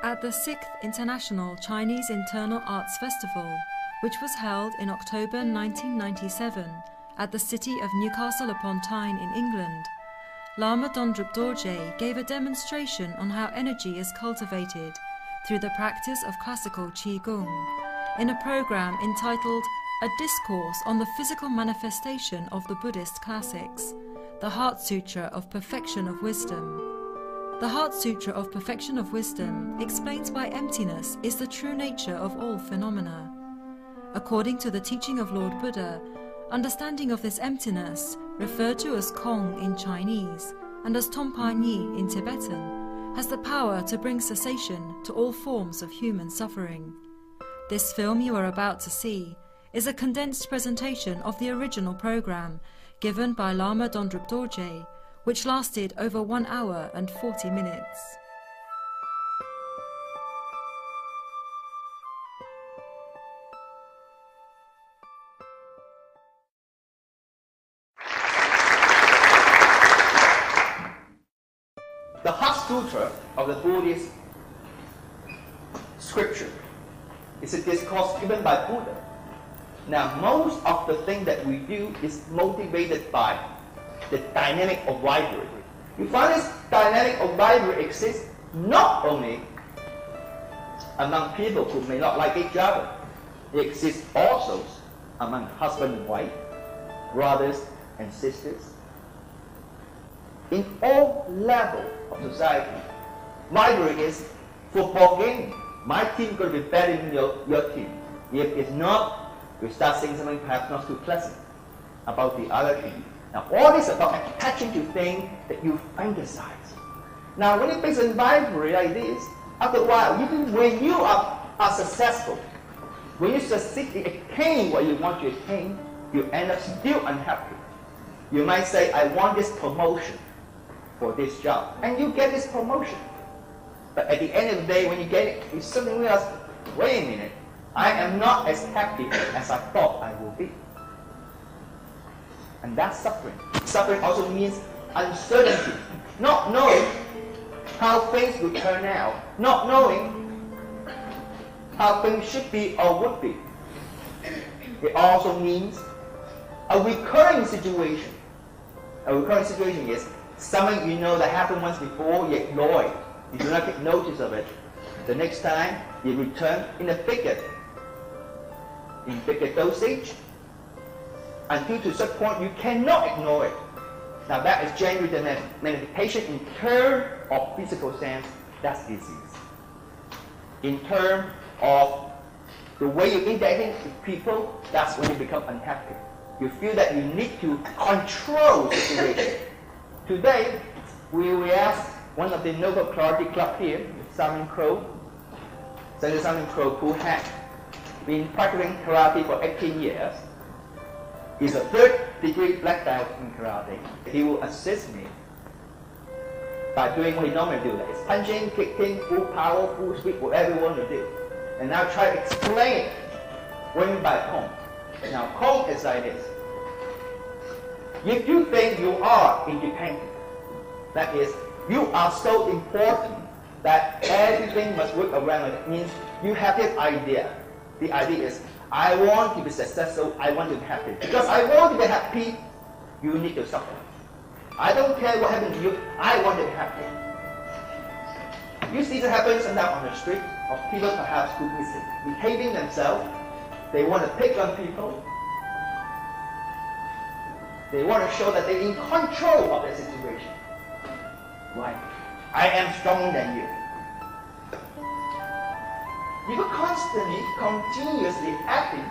At the 6th International Chinese Internal Arts Festival, which was held in October 1997 at the city of Newcastle upon Tyne in England, Lama Dondrup Dorje gave a demonstration on how energy is cultivated through the practice of classical Qigong in a program entitled A Discourse on the Physical Manifestation of the Buddhist Classics, the Heart Sutra of Perfection of Wisdom. The Heart Sutra of Perfection of Wisdom explains why emptiness is the true nature of all phenomena. According to the teaching of Lord Buddha, understanding of this emptiness, referred to as Kong in Chinese and as Tompa Nyi in Tibetan, has the power to bring cessation to all forms of human suffering. This film you are about to see is a condensed presentation of the original program given by Lama Dondrup Dorje, which lasted over 1 hour and 40 minutes. The Heart Sutra of the Buddhist scripture is a discourse given by Buddha. Now, most of the thing that we do is motivated by the dynamic of vibratory. You find this dynamic of vibratory exists not only among people who may not like each other, it exists also among husband and wife, brothers and sisters. In all levels of society, vibratory is football game. My team is going to be better than your team. If it's not, you start saying something perhaps not too pleasant about the other team. Now, all this is about attaching to things that you fantasize. Now, when it makes a vibratory like this, after a while, even when you are successful, when you succeed in attaining what you want to attain, you end up still unhappy. You might say, I want this promotion for this job, and you get this promotion. But at the end of the day, when you get it, you suddenly realize, wait a minute, I am not as happy as I thought I will be. And that's suffering. Suffering also means uncertainty, not knowing how things will turn out, not knowing how things should be or would be. It also means a recurring situation. A recurring situation is something you know that happened once before, you ignore it. You do not take notice of it. The next time, you return in bigger dosage, until to such point you cannot ignore it. Now that is generally the manifestation in terms of physical sense, that's disease. In terms of the way you interact with people, that's when you become unhappy. You feel that you need to control the situation. Today, we ask one of the noble karate club here, Simon Crow, Senator Simon Crow, who had been practicing karate for 18 years. He's a 3rd-degree black belt in karate. He will assist me by doing what he normally does. It's punching, kicking, full power, full speed, whatever you want to do. And now try to explain what you mean by Kong. Now, Kong is like this. If you think you are independent, that is, you are so important that everything must work around it, means you have this idea. The idea is, I want to be successful, I want to be happy. Because I want to be happy, you need to suffer. I don't care what happens to you, I want to be happy. You see that happens sometimes on the street of people perhaps who are behaving themselves. They want to pick on people. They want to show that they're in control of their situation. Why? I am stronger than you. You are constantly, continuously acting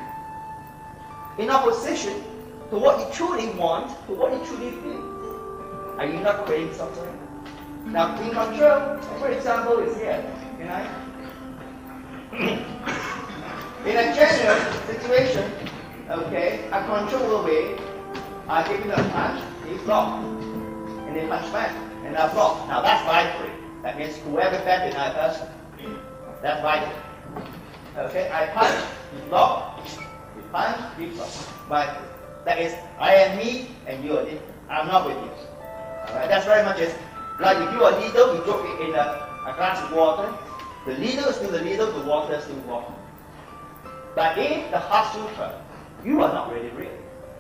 in opposition to what you truly want, to what you truly feel. Are you not creating suffering? Now, in control, for example, is here. In a general situation, okay, a control will be, I give you a punch, you block, and they punch back, and I block. Now that's vibratory. That means whoever bent in that person, that's vibratory. Okay, I punch, you block, you punch, you block. But that is, I am me and you are different. I'm not with you. Alright, that's very much is like if you are a needle, you drop it in a glass of water, The needle is still the needle, the water is still water. But in the Heart Sutra, you are not really real.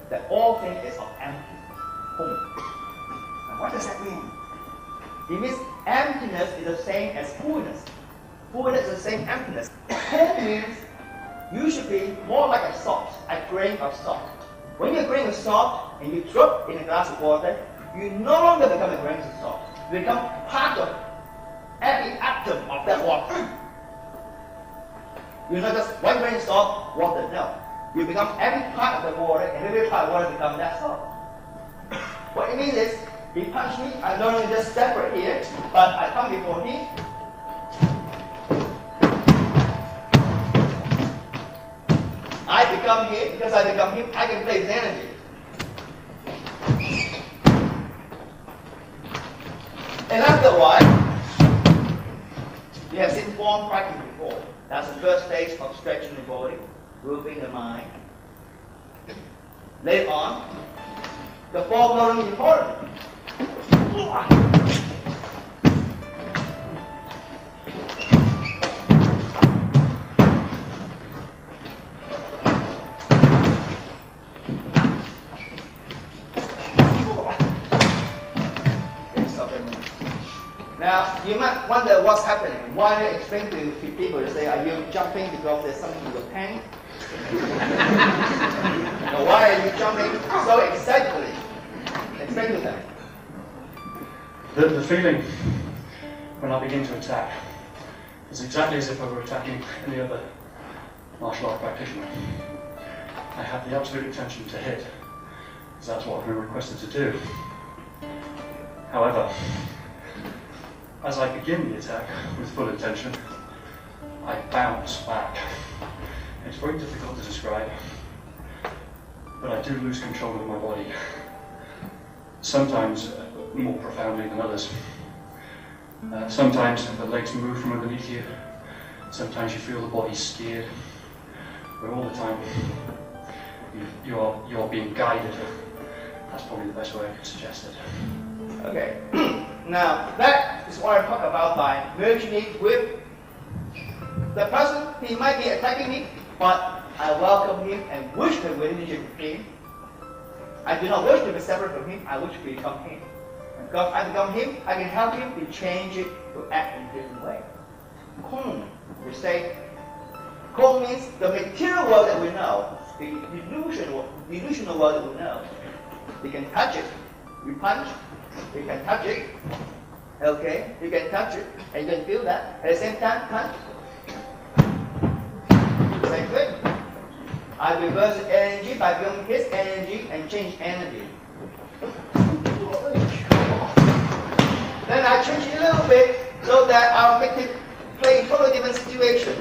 That all things is of empty. Now what does that mean? It means emptiness is the same as fullness. Fullness is the same emptiness. Home means you should be more like a salt, a grain of salt. When you're a grain of salt and you drop in a glass of water, you no longer become a grain of salt. You become part of every atom of that water. You're not just one grain of salt, water, no. You become every part of the water, and every part of the water becomes that salt. What it means is, he punched me, I don't only just separate here, but I come before him. I become him, because I become him, I can play his energy. And after a while, you have seen form practice before. That's the first stage of stretching the body, grouping the mind. Later on, the form not only important. Now, you might wonder what's happening. Why I explain to people to say, are you jumping because there's something in your pants? Now, why are you jumping so excitedly? Explain to them. The feeling when I begin to attack is exactly as if I were attacking any other martial art practitioner. I have the absolute intention to hit, because that's what I've been requested to do. However, as I begin the attack with full intention, I bounce back. It's very difficult to describe, but I do lose control of my body. Sometimes more profoundly than others. Sometimes the legs move from underneath you. Sometimes you feel the body steered. But all the time, you're being guided. That's probably the best way I could suggest it. Okay. Now, that is what I talk about by merging it with the person. He might be attacking me, but I welcome him and wish the relationship with him. I do not wish to be separate from him, I wish to become him. Because I become him, I can help him to change it, to act in a different way. Kung, we say, Kung means the material world that we know, the illusional world that we know. You can touch it, you punch, you can touch it, okay? You can touch it, and you can feel that. At the same time, punch. Same thing. I reverse the energy by feeling his energy and change energy. Then I change it a little bit so that I'll make it play in totally different situation.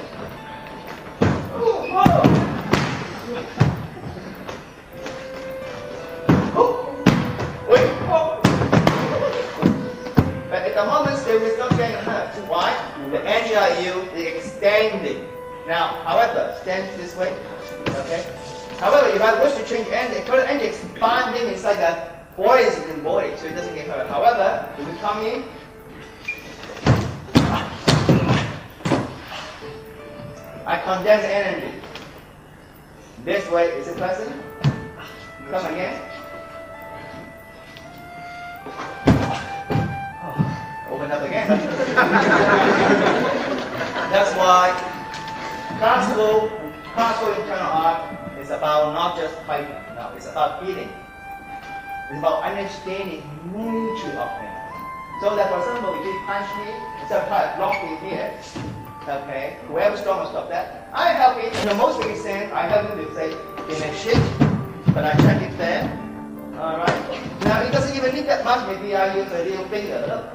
But at the moment, there is no getting hurt. Why? The energy I use is extending. Now, however, stand this way. Okay? However, if I wish to change energy, current energy expanding inside the body is in the body, so it doesn't get hurt. However, if we come in, I condense energy. This way is a person. Come again. Open up again. That's why classical internal art is about not just fighting. No, it's about healing. It's about understanding the nature of things. So that, for example, if you punch me, instead of trying to block me here, okay, whoever's strong will stop that. I help it in the most basic sense. I help you to say, in a shit, but I check it there. Alright. Now it doesn't even need that much. Maybe I use a little finger. Look.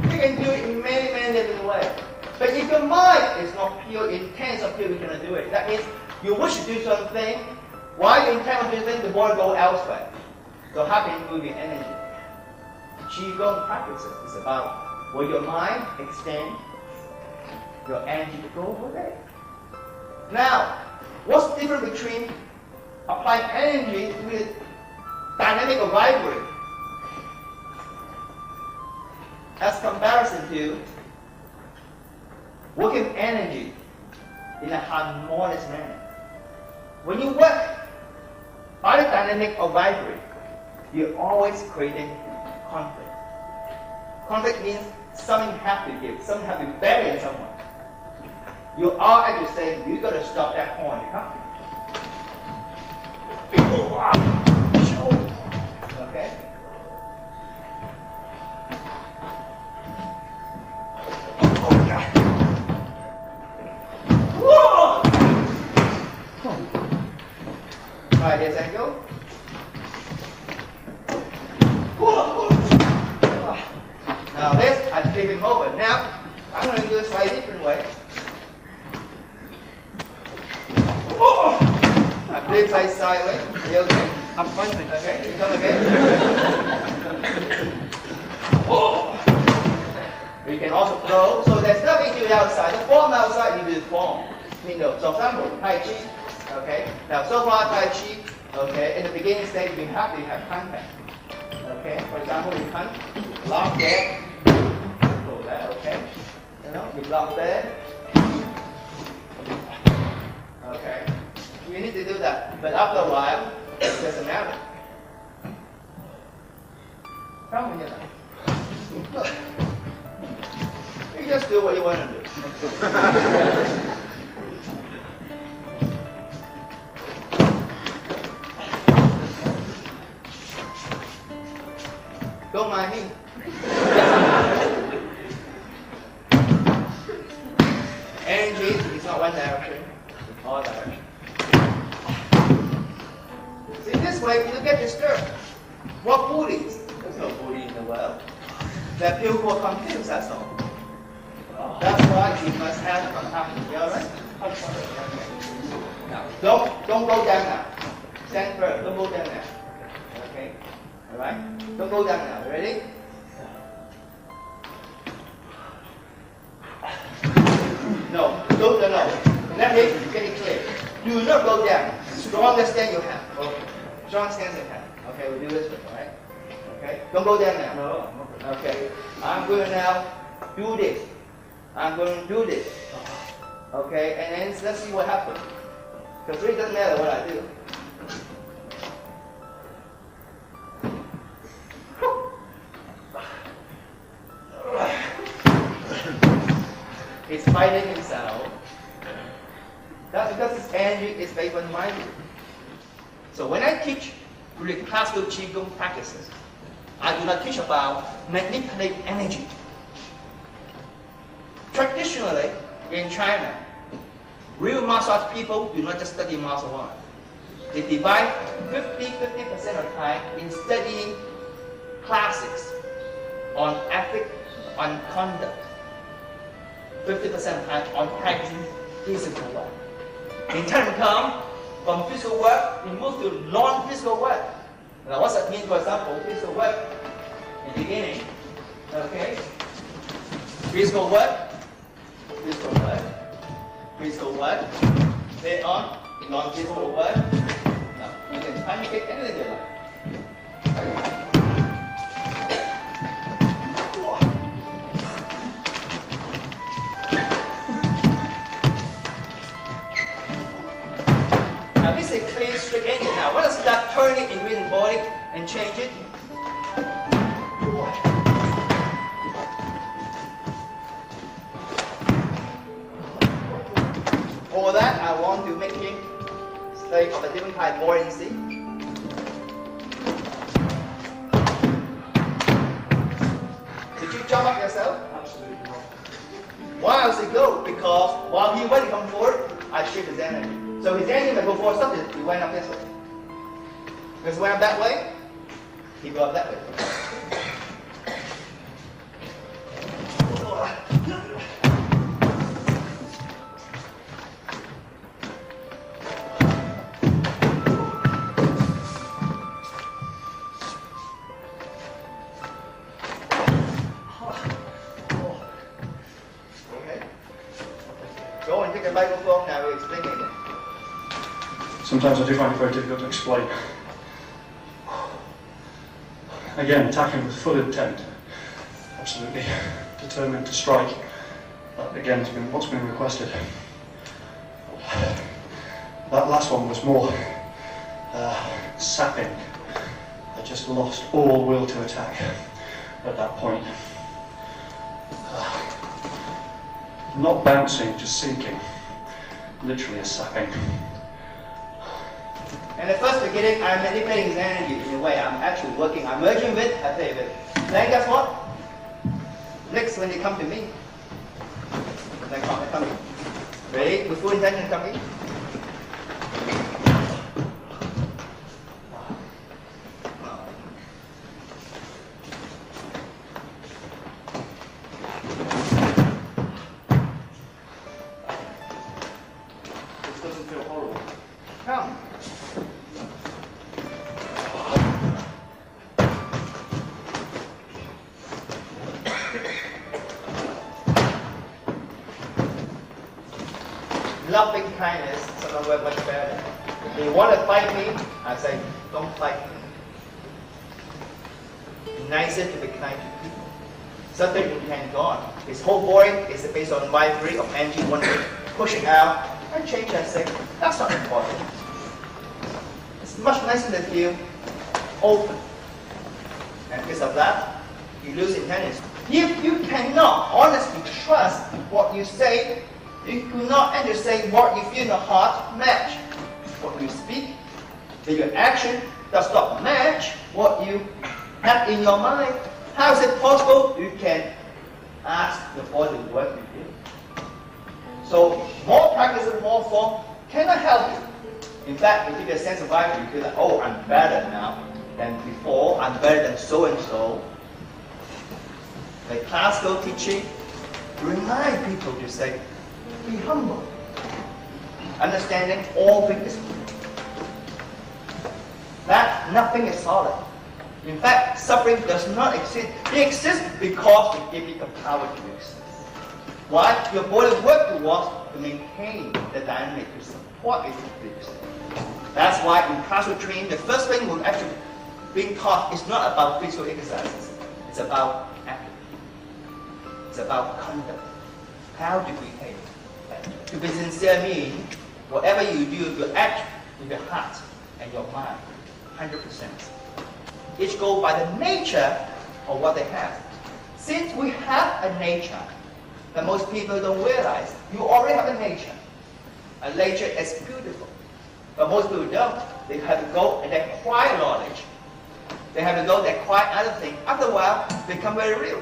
You can do it in many, many different ways. But if your mind is not pure, intense or pure, you cannot do it. That means you wish to do something, while you intend on doing something, the body goes elsewhere. So how can you move your energy? Qigong practices is about where your mind extends, your energy to go over there. Now, What's different between applying energy with dynamic or vibrate as comparison to working energy in a harmonious manner? When you work either dynamic or vibrate, you're always creating conflict. Conflict means something have to give, something have to be better than someone. You are actually saying, you got to stop that horn, huh? Okay? Try this angle. Now this, I flip him over. Now, I'm going to do it slightly different way. I flip sideways. You okay? I'm fine. Okay, you come again. You can also throw. So there's nothing to do outside. The form outside, you do the form. So for example, Tai Chi. Okay. Now so far Tai Chi. Okay. In the beginning stage, you have to have contact. Okay. For example, you can lock there. Go there. Okay. You block there. Okay. You need to do that. But after a while, it doesn't matter. Come on, you just do what you want to do. Don't mind me. Energy is not one direction, it's all direction. See, this way you don't get disturbed. What food is? There's no food in the world. That people who are confused, that's all. That's why you must have compassion. You alright? Now, don't go down now. Stand firm. Don't go down now. Okay? Alright? Don't go down now. Ready? No. No. Let me get it clear. Do not go down. Strongest stand you have. Okay. Strong stance you have. Okay, we'll do this one, alright? Okay? Don't go down now. No. Okay. I'm going to now do this. I'm going to do this. Okay, and then let's see what happens. Because it really doesn't matter what I do. It's fighting himself. That's because its energy is based on mind. So when I teach really classical Qigong practices, I do not teach about manipulating energy. Traditionally, in China, real martial arts people do not just study martial arts. They divide 50% of time in studying classics on ethics, on conduct. 50% of time on practicing physical work. In time come, from physical work, we move to non-physical work. Now what's that mean? For example, physical work in the beginning, okay? Physical work, then on, non-physical work. Now, you can communicate anything you like. Now this is a clean straight engine. Now let us start turning in the body and change it. For that, I want to make him stay of a different kind of buoyancy. Did you jump up yourself? Absolutely not. Why does it go? Because while he went to come forward, I shift his energy. So his energy may go forward something, he went up this way. Because he went up that way, he go up that way. Okay. Go and take the microphone now, we'll explain it again. Sometimes I do find it very difficult to explain. Again, attacking with full intent, absolutely determined to strike. That again has been what's been requested. That last one was more sapping. I just lost all will to attack at that point. Not bouncing, just sinking. Literally a sapping. And at first beginning, I'm manipulating his energy in a way. I'm actually working. I'm merging with, I tell you with. Then guess what? Next, when they come to me, they come in. Ready? With full intention, come in. This doesn't feel horrible. Come. Loving kindness sometimes work much better. If they want to fight me, I say, don't fight me. Be nicer to be kind to people. Something you can go on. His whole body is based on vibratory of energy, one way, pushing out, and change and say, that's not important. It's much nicer to feel open. And because of that, you lose intelligence. If you cannot honestly trust what you say, you do not understand what you feel in the heart match what you speak, then your action does not match what you have in your mind. How is it possible? You can ask the body to work with you. So more practice and more form cannot help you. In fact, it gives you a sense of life. You feel like, oh, I'm better now than before. I'm better than so and so. The classical teaching remind people to say, be humble. Understanding all things is that nothing is solid. In fact, suffering does not exist. It exists because it gives you the power to exist. Why? Your body works towards to maintain the dynamic to support it to exist. That's why in classical training, the first thing we're actually being taught is not about physical exercises. It's about acting. It's about conduct. How to behave. To be sincere means whatever you do, you act with your heart and your mind, 100%. Each go by the nature of what they have. Since we have a nature that most people don't realize, you already have a nature. A nature is beautiful. But most people don't. They have to go and acquire knowledge. They have to go and acquire other things. After a while, they become very real.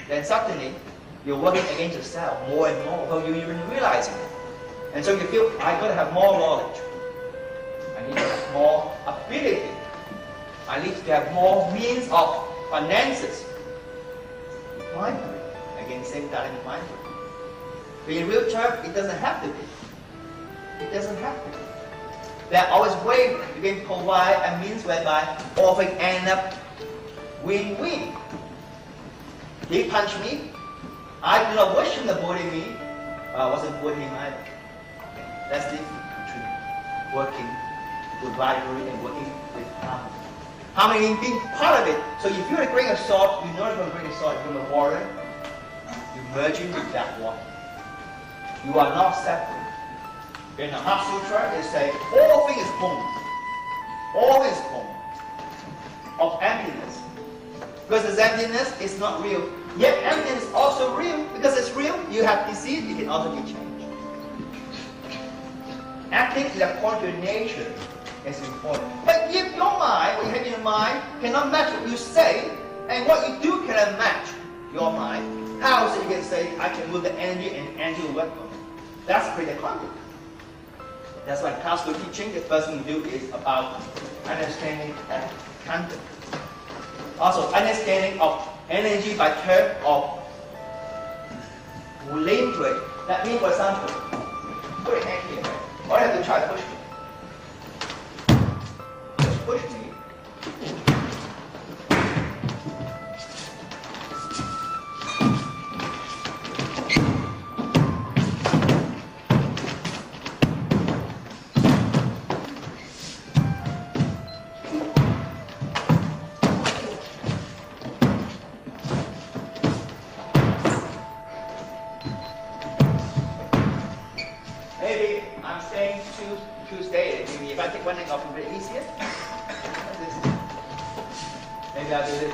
Then suddenly, you're working against yourself more and more without you even realizing it. And so you feel, I got to have more knowledge. I need to have more ability. I need to have more means of finances. Mindful. Again, same dilemma mindful. But in real terms, it doesn't have to be. It doesn't have to be. There are always ways you can provide a means whereby all things end up win-win. He punched me. I do not wish him to bully me, but I wasn't bullying him either. Okay. That's the difference between working with rivalry and working with harmony. Harmony being part of it. So if you're a grain of salt, you know you're going to bring a salt from the water. You merge into that water. You are not separate. In the Heart Sutra, it says all things is home. All is home of emptiness. Because this emptiness is not real. Yet emptiness is also real. Because it's real, you have disease, it can also be changed. Acting according to nature is important. But if your mind, what you have in your mind, cannot match what you say, and what you do cannot match your mind, how is it you can say, I can move the energy and the energy will work on it? That's pretty conflict. That's why classical teaching, the first thing you do is about understanding and content. Also, understanding of energy by term of relate to it. That means, for example, put your hand here. All you have to try to push me. Just push me. maybe I'm staying two states. Maybe if I take one leg off, it'll be easier. Maybe I'll do this.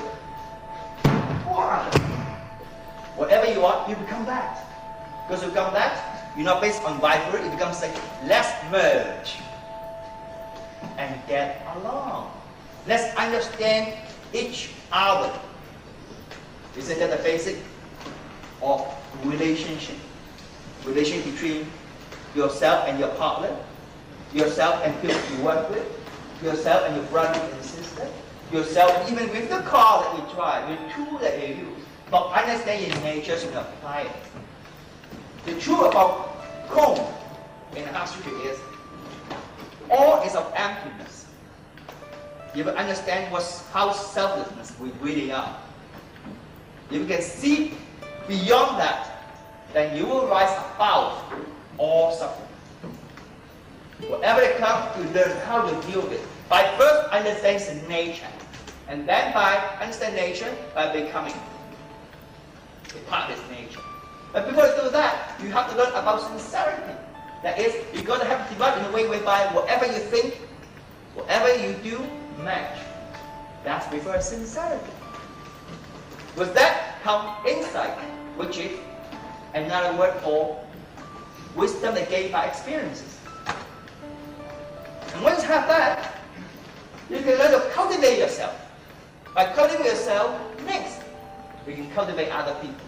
Whatever you are, you become that. Because you become that, you're not based on vibrate, it becomes like, let's merge and get along. Let's understand each other. Isn't that the basic of relationship? Relation between yourself and your partner, yourself and people you work with, yourself and your brother and sister, yourself even with the car that you drive, the tool that you use. But understand in nature so you can apply it. The truth about comb in the Sutra is all is of emptiness. You will understand how selflessness we really are. If you can see beyond that, then you will rise above all suffering. Whatever it comes, you learn how to deal with it. By first understanding nature, and then by understanding nature, by becoming a part of this nature. But before you do that, you have to learn about sincerity. That is, you're going to have to develop in a way whereby whatever you think, whatever you do, match. That's before sincerity. With that comes insight, which is another word for wisdom that gained by experiences. And once you have that, you can learn to cultivate yourself. By cultivating yourself, next, you can cultivate other people.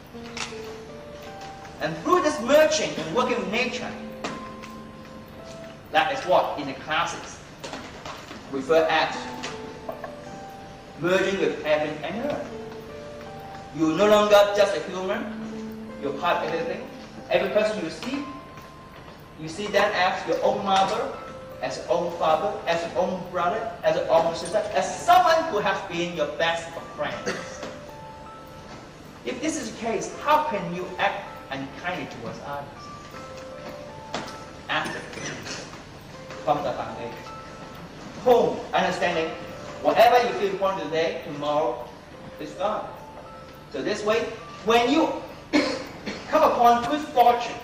And through this merging and working with nature, that is what in the classics refer as merging with heaven and earth. You're no longer just a human, you're part of everything. Every person you see them as your own mother, as your own father, as your own brother, as your own sister, as someone who has been your best of friends. If this is the case, how can you act unkindly towards others? After, from the foundation. Home, understanding, whatever you feel important today, tomorrow is gone. So this way, when you come upon good fortune,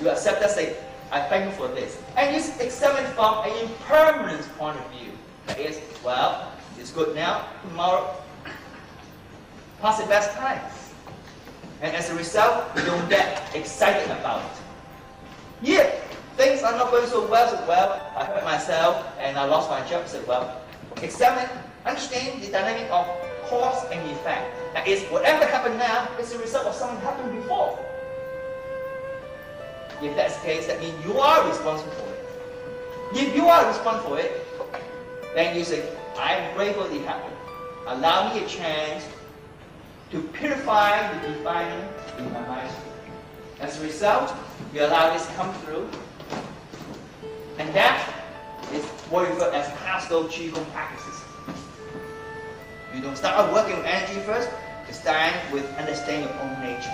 you accept that, say, I thank you for this. And you examine from an impermanence point of view. That is, well, it's good now, tomorrow, pass the best times. And as a result, you don't get excited about it. Yeah, things are not going so well, I hurt myself and I lost my job, so well, examine, understand the dynamic of cause and effect. That is, whatever happened now is a result of something happened before. If that's the case, that means you are responsible for it. If you are responsible for it, then you say, I am grateful it happened. Allow me a chance to purify the defining in my mind. As a result, you allow this to come through. And that is what we refer as pastoral Qigong practices. You don't start out working with energy first, you start with understanding your own nature.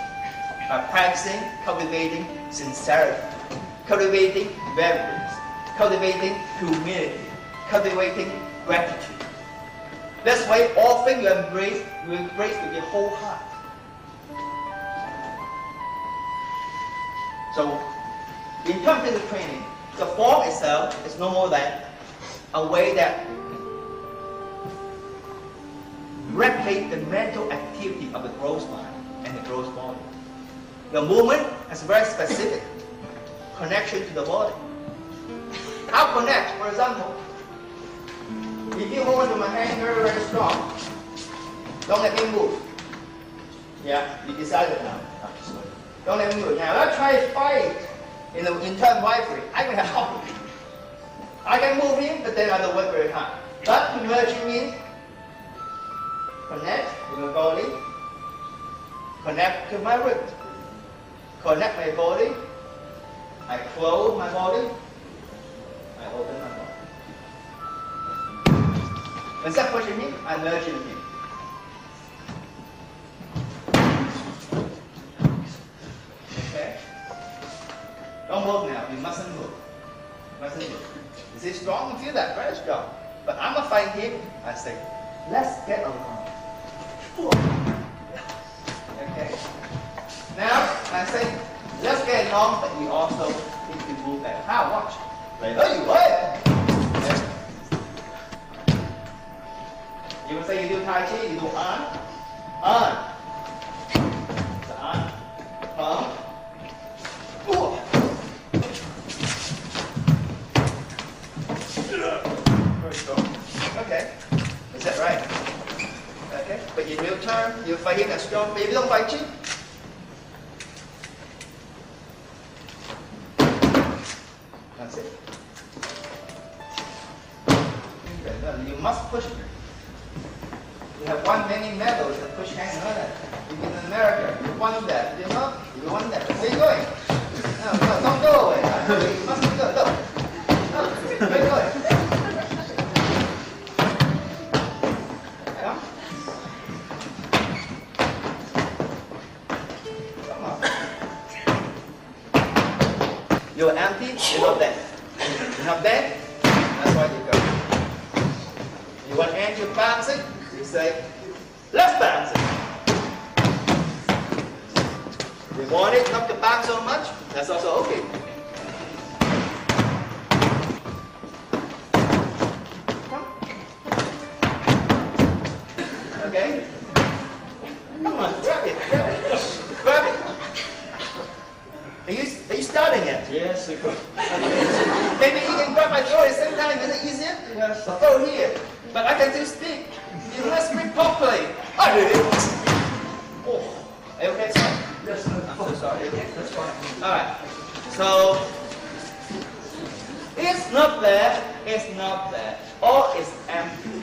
By practicing, cultivating sincerity, cultivating reverence, cultivating humility, cultivating gratitude. This way, all things you embrace with your whole heart. So, in terms of the training, the form itself is no more than a way that replicates the mental activity of the gross mind and the gross body. The movement has a very specific connection to the body. How connect? For example, if you hold onto my hand very, very strong, don't let me move. Yeah, you decided now. Don't let me move. Now let's try to fight in the internal vibrate. I will have help. I can move in, but then I don't work very hard. But emerging means connect with my body, connect to my ribs, connect my body, I close my body, I open my body. When that pushing me, I merge in him. Okay? Don't move now, you mustn't move. Mustn't move. Is it strong? You feel that? Very strong. But I'm going to find him. I say, let's get along. Okay? Now, I say, let's get along, but we also How? Watch. Wait, you what? You will say you do Tai Chi, you do on. So on, palm. Very strong. Okay. Is that right? Okay. But you will turn, you fight him as strong, but if you don't fight Chi. That's it. You must push. We have won many medals that push hands and all that. Even in America, you won that. You know? You won that. Where are you going? No, don't go away. You must go. No. Where are you going? Yeah? Come on. You're empty, you're not there. You're not there, that's why you go. You want angel bouncing? You say, let's bounce it. You want it not to bounce so much? That's also okay. Come. Okay? Come on, grab it. Grab it. Are you starting it? Yes, I could. Maybe you can grab my throat at the same time, is it easier? Yes. So throw here. But I can still speak. You must speak properly. I do it. Oh. Are you okay, sir? Yes, I'm so sorry. Okay, that's fine. Alright. So it's not there, it's not there. All is empty.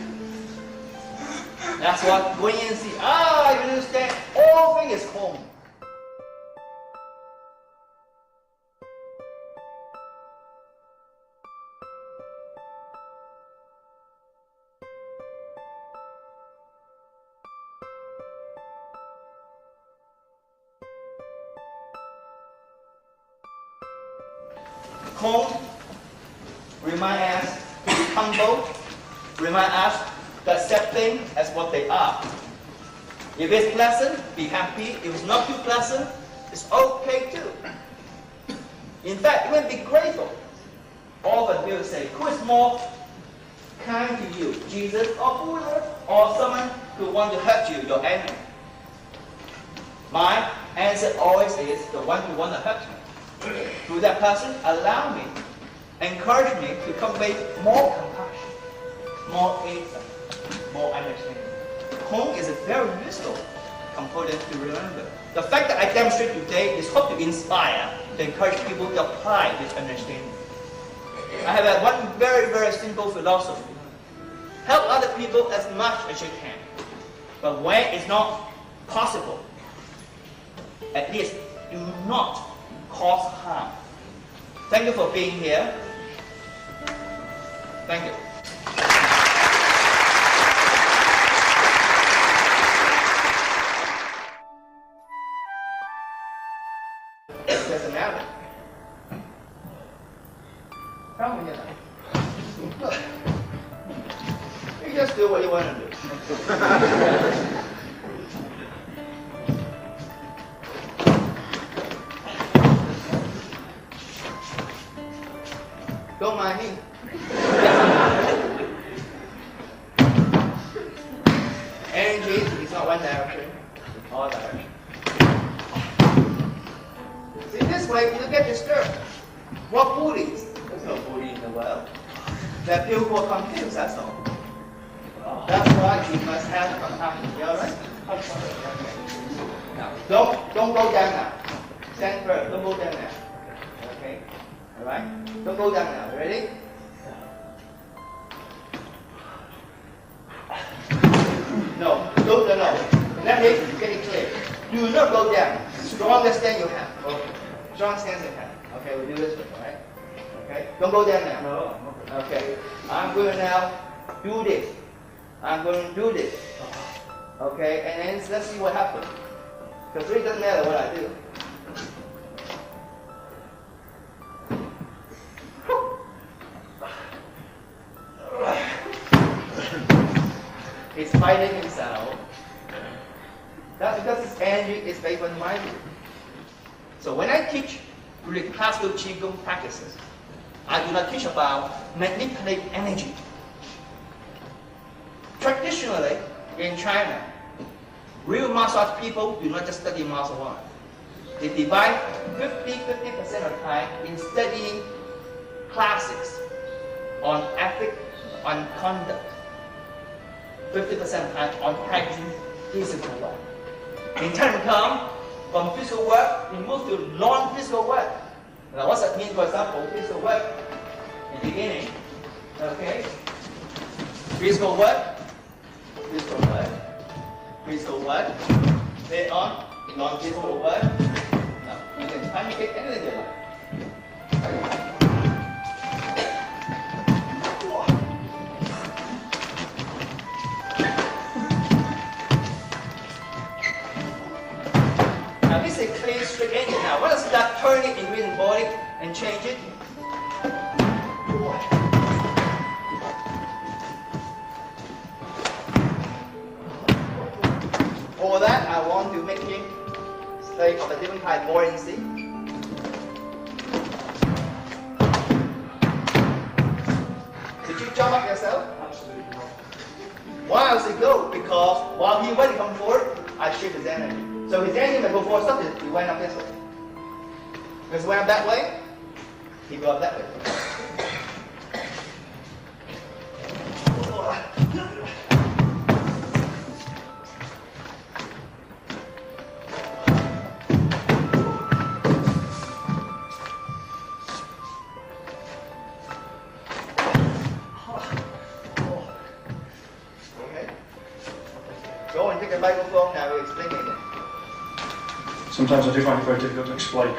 That's what going and see. You understand? All thing is home. Home remind us to be humble, remind us to accept things as what they are. If it's pleasant, be happy. If it's not too pleasant, it's okay too. In fact, even be grateful. Often people say, who is more kind to you, Jesus or Buddha, or someone who wants to hurt you, your enemy? My answer always is the one who wants to hurt me. To that person, allow me, encourage me to convey more compassion, more insight, more understanding. Home is a very useful component to remember. The fact that I demonstrate today is hope to inspire, to encourage people to apply this understanding. I have one very, very simple philosophy. Help other people as much as you can. But when it's not possible, at least do not cause harm. Thank you for being here. Thank you. It doesn't matter. Come here. Look. You just do what you want to do. Don't mind me. Energy is not one direction, it's all direction. See, this way you don't get disturbed. What bullies? There's no bully in the world. There are people who are confused, that's all. That's why you must have compassion. You alright? Now, don't go down now. Stand firm, don't go down now. Okay? Alright? Don't go down now. Ready? No. No. Let me get it clear. Do not go down. Strongest stand you have. Okay. Strong stance you have. Okay, we do this way, alright? Okay? Don't go down now. No. Okay. I'm going to now do this. I'm going to do this. Okay? And then let's see what happens. Because it really doesn't matter what I do. He's fighting himself. That's because his energy is based on my view. So when I teach classical Qigong practices, I do not teach about manipulate energy. Traditionally, in China, real martial arts people do not just study martial arts. They divide 50% of time in studying classics on ethics, on conduct. 50% of time on practicing physical work. In time come, from physical work, we move to non-physical work. Now what's that mean? For example, physical work in the beginning, okay? Physical work, physical work, physical work. Later on, non-physical work. Now you can communicate anything you like. Now this is a clean straight engine. Now let us start turning in the body and change it. For that, I want to make him stay of a different kind of buoyancy. Did you jump up yourself? Absolutely not. Why else it go? Because while he went to come forward, I shift his energy. So his energy might go forward something, he went up this way. Because he went up that way, he go up that way. Okay. Go and take the microphone now, we'll explain it again. Sometimes I do find it very difficult to explain.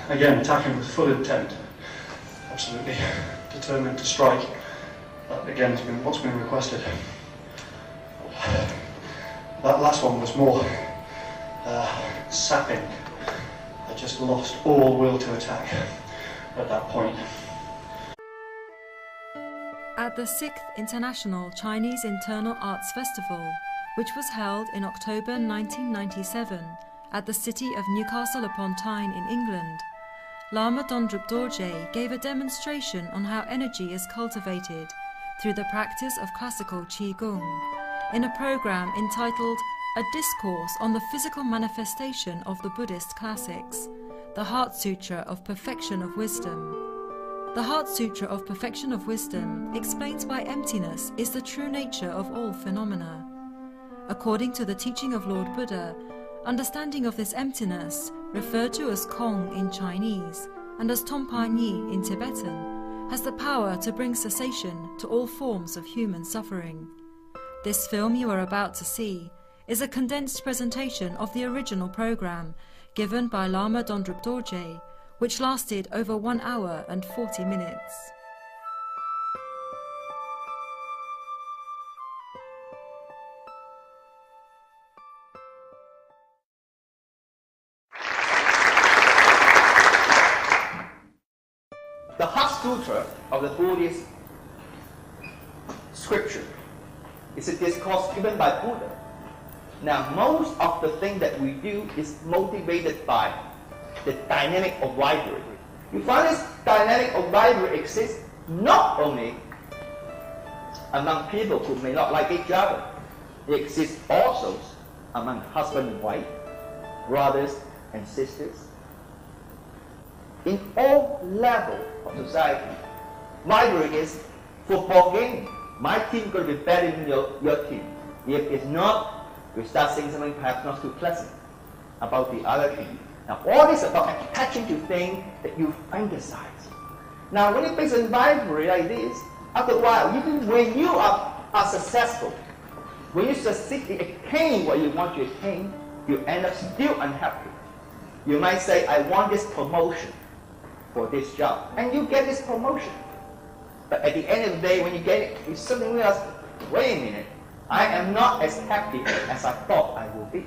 Again, attacking with full intent, absolutely determined to strike. That again has been what's been requested. That last one was more sapping. I just lost all will to attack at that point. At the 6th International Chinese Internal Arts Festival, which was held in October 1997 at the city of Newcastle upon Tyne in England, Lama Dondrup Dorje gave a demonstration on how energy is cultivated through the practice of classical Qigong in a program entitled A Discourse on the Physical Manifestation of the Buddhist Classics, the Heart Sutra of Perfection of Wisdom. The Heart Sutra of Perfection of Wisdom explains why emptiness is the true nature of all phenomena. According to the teaching of Lord Buddha, understanding of this emptiness, referred to as Kong in Chinese and as Tongpa Nyi in Tibetan, has the power to bring cessation to all forms of human suffering. This film you are about to see is a condensed presentation of the original program given by Lama Dondrup Dorje, which lasted over 1 hour and 40 minutes. The Heart Sutra of the Buddhist scripture is a discourse given by Buddha. Now, most of the thing that we do is motivated by the dynamic of vibrary. You find this dynamic of vibrary exists not only among people who may not like each other, it exists also among husband and wife, brothers and sisters. In all levels of society, vibrary is football game. My team is going to be better than your team. If it's not, you start saying something perhaps not too pleasant about the other team. Now, all this is about attaching to things that you fantasize. Now, when you face a rivalry like this, after a while, even when you are successful, when you succeed in attaining what you want to attain, you end up still unhappy. You might say, I want this promotion for this job, and you get this promotion. But at the end of the day, when you get it, you suddenly realize, wait a minute, I am not as happy as I thought I will be.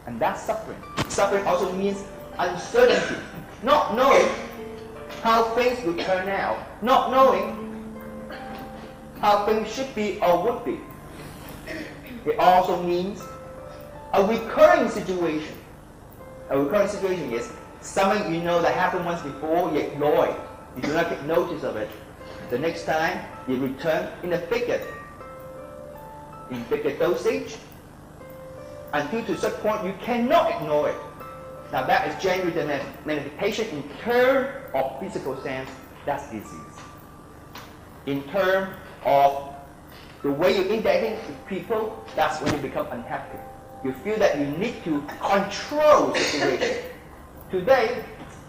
And that's suffering. Suffering also means uncertainty, not knowing how things will turn out, not knowing how things should be or would be. It also means a recurring situation. A recurring situation is Something you know that happened once before, you ignore it. You do not take notice of it. The next time, you return in bigger dosage, until to such point you cannot ignore it. Now that is generally the manifestation in terms of physical sense, that's disease. In terms of the way you're interacting with people, that's when you become unhappy. You feel that you need to control the situation. Today,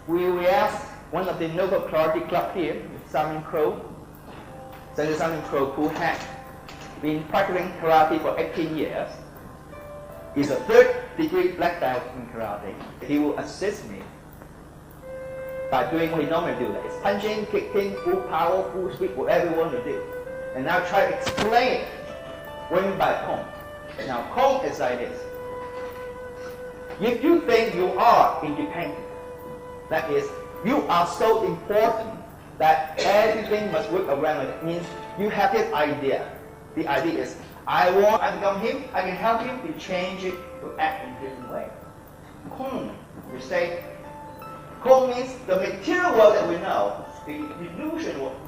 we will ask one of the Nobel Priority Club here, Simon Crow, Senator Simon Crow, who has been practicing karate for 18 years. He's a 3rd-degree black belt in karate. He will assist me by doing what he normally do. It's punching, kicking, full power, full speed, whatever you want to do. And now try to explain what you mean by Kong. Now Kong is like this. If you think you are independent, that is, you are so important that everything must work around it, means you have this idea. The idea is, I become him, I can help him to change it, to act in a different way. Kong, we say, Kong means the material world that we know, the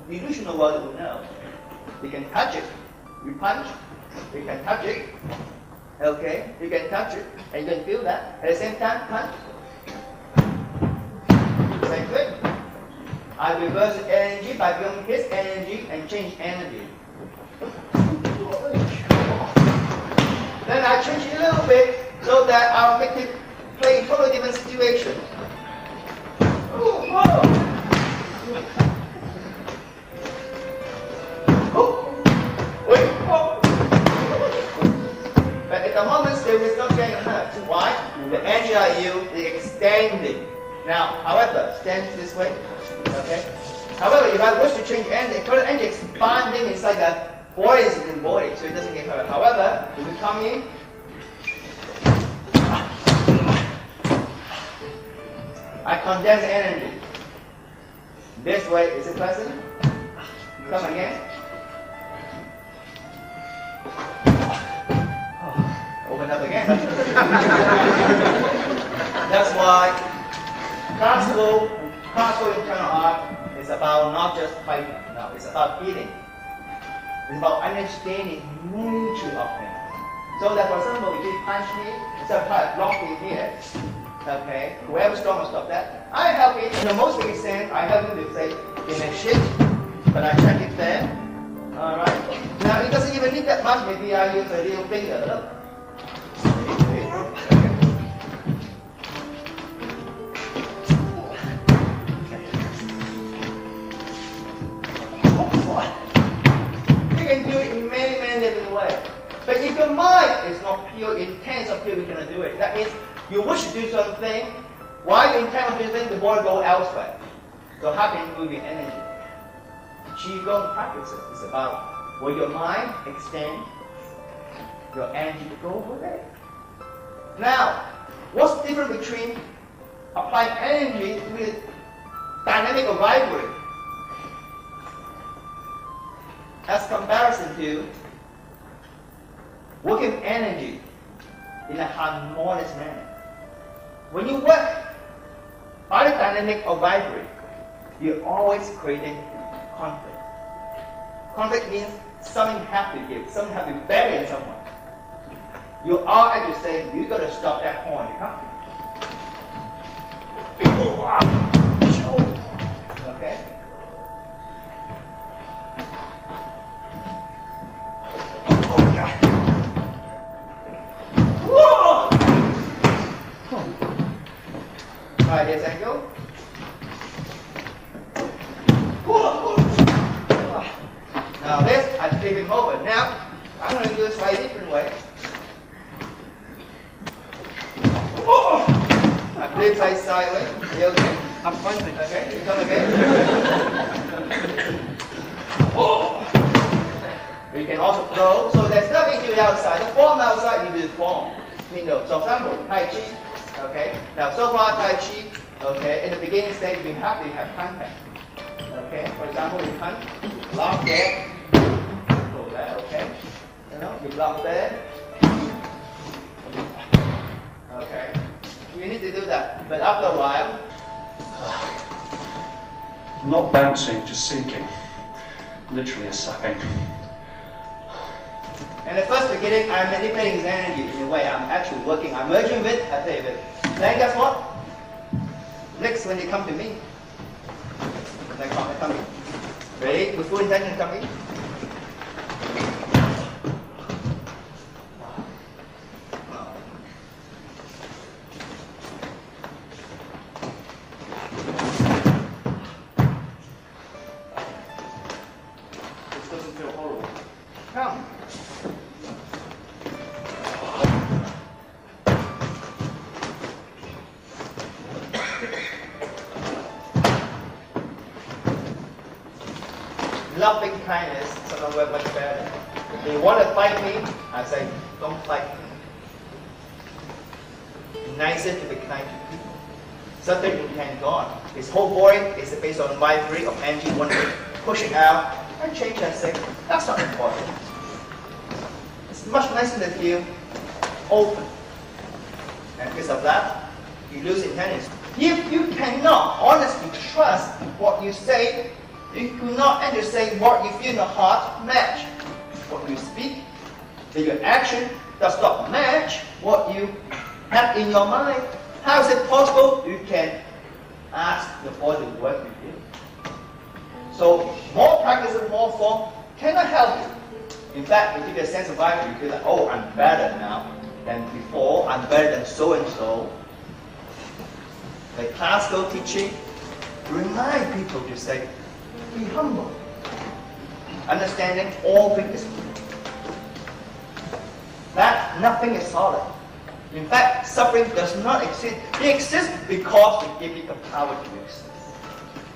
delusional world that we know. You can touch it, you punch, you can touch it, okay, you can touch it, and you can feel that. At the same time, punch. Same thing. I reverse energy by bringing his energy and change energy. Then I change it a little bit so that I'll make it play in totally different situation. But at the moment, there is not getting hurt. Why? The energy I use is extending. Now, however, stand this way. Okay. However, if I wish to change energy, current energy expanding inside the body is in the body, so it doesn't get hurt. However, if we come in, I condense energy. This way, is it present? Come again. Open up again. That's why classical internal art is about not just fighting. No, it's about healing. It's about understanding the nature of things. So that, for example, if you punch me, instead of trying to block me here, okay, whoever's strong will stop that. I help it in the most basic sense. I help him to say, in a shit, but I check it there. Alright. Now it doesn't even need that much. Maybe I use a little finger. Look. You can do it in many, many different ways. But if your mind is not pure, intense or pure, you cannot do it. That means you wish to do something, while you intend on doing something, the body goes elsewhere. So how can you move your energy? Qigong practices is about where your mind extends, your energy to go over there. Now, what's the difference between applying energy with dynamic or vibrant as comparison to working energy in a harmonious manner? When you work either dynamic or vibrant, you're always creating conflict. Conflict means something has to give, something has to be better in someone. You are actually saying, you got to stop that horn. Okay? Right, this angle. Now this, I flip him over. Now, I'm going to do it slightly different way. I flip side sideways. You okay? I'm fine, thank you. Okay, you come again. You can also throw. So there's nothing to the outside. The form outside, you do the form. So example, Tai Chi. Okay. Now so far Tai Chi, okay, in the beginning stage we have to have contact. Okay. For example, you punch, block there, go there, okay. You block there. Okay. You need to do that. But after a while, Not bouncing, just sinking. Literally a sapping. In the first beginning, I'm manipulating his energy in a way. I'm actually working. I'm merging with, I play with. Then guess what? Next, when they come to me, they come in. Ready? With full intention to come in. This doesn't feel horrible. Come. Loving kindness sometimes work much better. If they want to fight me, I say, don't fight me. Be nicer to be kind to people. Certain intent gone. His whole body is based on vibratory of energy, one to push it out and change and say, that's not important. It's much nicer to feel open. And because of that, you lose intelligence. If you cannot honestly trust what you say, you could not enter say what you feel in the heart match what you speak, then your action does not match what you have in your mind. How is it possible? You can ask the body to work with you. So more practice and more form cannot help you. In fact, it gives you a sense of life. You feel like, oh, I'm better now than before. I'm better than so and so. Like classical teaching, remind people to say, be humble. Understanding all things is that nothing is solid. In fact, suffering does not exist. It exists because it gives you the power to exist.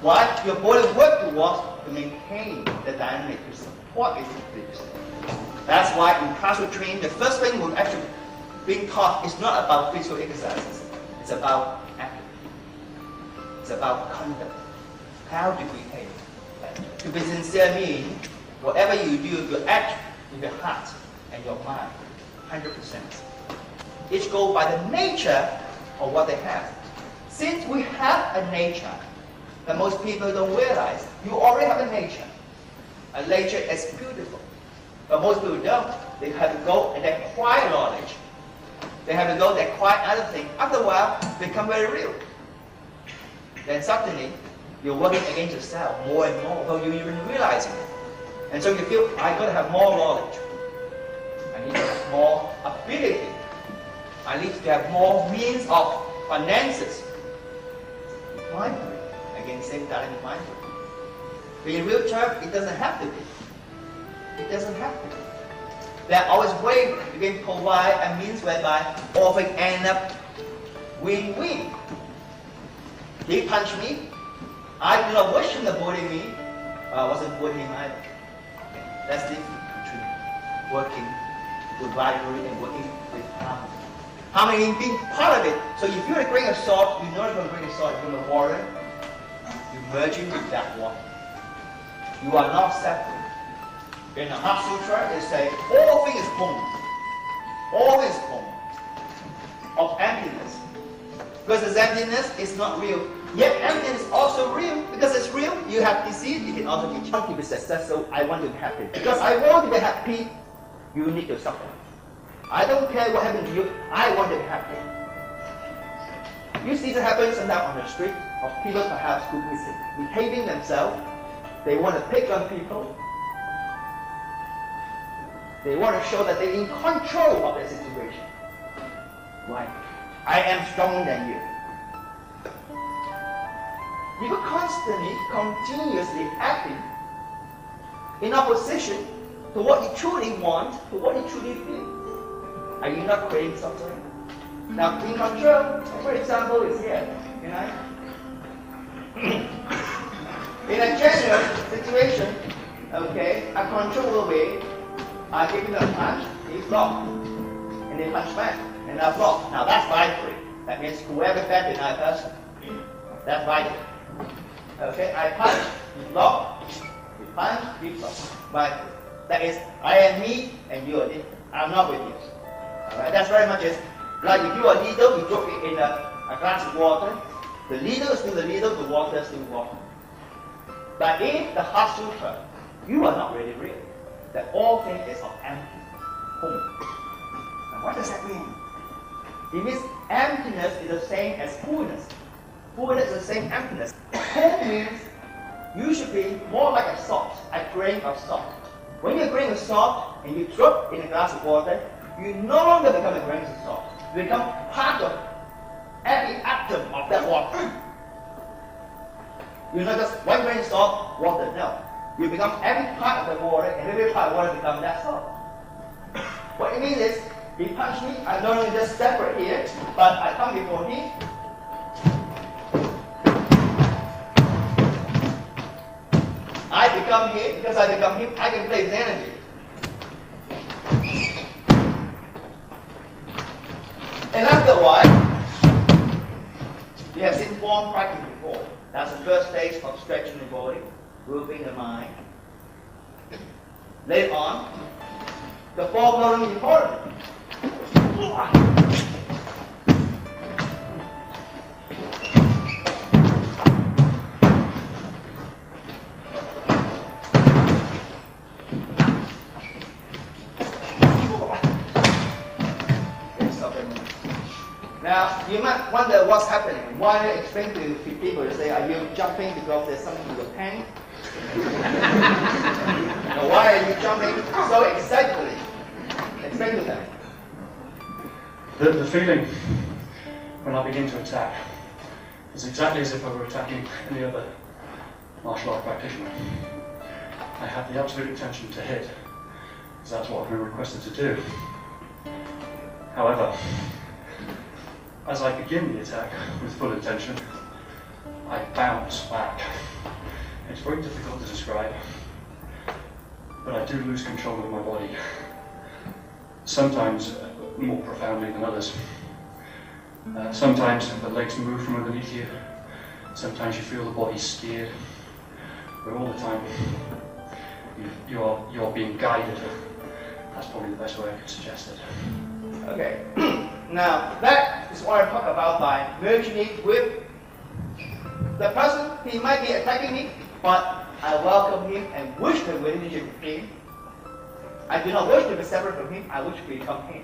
Why? Your body works towards to maintain the dynamic to support it to exist. That's why in classical training, the first thing we're actually being taught is not about physical exercises. It's about acting. It's about conduct. How to behave. To be sincere means whatever you do, you act with your heart and your mind, 100%. Each go by the nature of what they have. Since we have a nature that most people don't realize, you already have a nature. A nature is beautiful. But most people don't. They have to go and acquire knowledge. They have to go and acquire other things. After a while, they become very real. Then suddenly, you're working against yourself more and more without you even realizing it. And so you feel, I got to have more knowledge. I need to have more ability. I need to have more means of finances. Mindful. Again, same dynamic mindful. But in real terms, it doesn't have to be. It doesn't have to be. There are always ways you can provide a means whereby all things end up win-win. He punched me. I do not wish him to bully me, but I wasn't bullying him either. Okay. That's the difference between working with rivalry and working with harmony. Harmony being part of it. So if you're to bring a sword, you know you're going to bring a sword from a warrior, you merge in with that one. You are not separate. In the Heart Sutra, they say, all things is home. All is home. Of emptiness. Because this emptiness is not real. Yet emptiness is also real. Because it's real, you have disease, you can also be trying to be successful. I want to be happy. Because I want to be happy, you need to suffer. I don't care what happens to you, I want to be happy. You see that happens sometimes on the street of people perhaps who is behaving themselves. They want to pick on people. They want to show that they're in control of the situation. Why? I am stronger than you. You are constantly, continuously acting in opposition to what you truly want, to what you truly feel. Are you not creating suffering? Now, in control, for example, is here. You know? In a general situation, okay, a controllable way, I give him a punch, he blocked, and he punch back, and I block. Now that's vibratory. That means whoever bad denied person, that's vibratory. Okay, I punch, he block, he punch, he block. Vibratory. That is, I am me, and you are me. I'm not with you. Alright, that's very much is like if you are a needle, you drop it in a glass of water, The needle is still the needle, the water is still water. But in the Heart Sutra, you are not really real. That all things is of empty, home. Now what does that mean? It means emptiness is the same as fullness. Fullness is the same emptiness. Home means you should be more like a salt, a grain of salt. When you're a grain of salt and you drop in a glass of water, you no longer become a grain of salt. You become part of every atom of that water. You're not just one grain of salt, water, no. You become every part of the water, and every part of water becomes that salt. What it means is, he punched me, I'm not only just separate here, but I come before him. I become him, because I become him, I can play his energy. And after a while, you have seen form practice before. That's the first stage of stretching the body, moving the mind. Later on, the form not only important. Now, you might wonder what's happening. Why I explain to people, you say, are you jumping because there's something in your pain? Now, why are you jumping so excitedly? Explain to them. The feeling when I begin to attack is exactly as if I were attacking any other martial art practitioner. I have the absolute intention to hit, because that's what I've been requested to do. However, as I begin the attack with full intention, I bounce back. It's very difficult to describe, but I do lose control of my body. Sometimes more profoundly than others. Sometimes the legs move from underneath you. Sometimes you feel the body steered. But all the time, you're being guided. That's probably the best way I could suggest it. Okay. Now, that is what I talk about by merging it with the person. He might be attacking me, but I welcome him and wish the relationship with him. I do not wish to be separate from him. I wish to become him.